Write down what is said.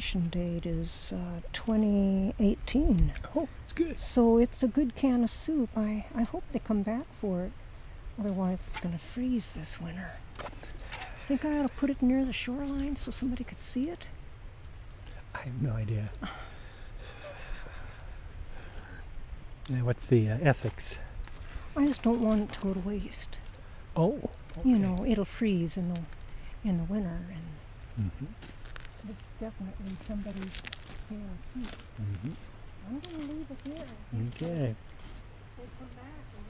expiration date is 2018. Oh, it's good. So it's a good can of soup. I hope they come back for it. Otherwise, it's going to freeze this winter. Think I ought to put it near the shoreline so somebody could see it? I have no idea. What's the ethics? I just don't want it to go to waste. Oh, okay. You know, it'll freeze in the winter, and Mm-hmm. it's definitely somebody's can of soup. Mm-hmm. I'm going to leave it here. Okay. They come back and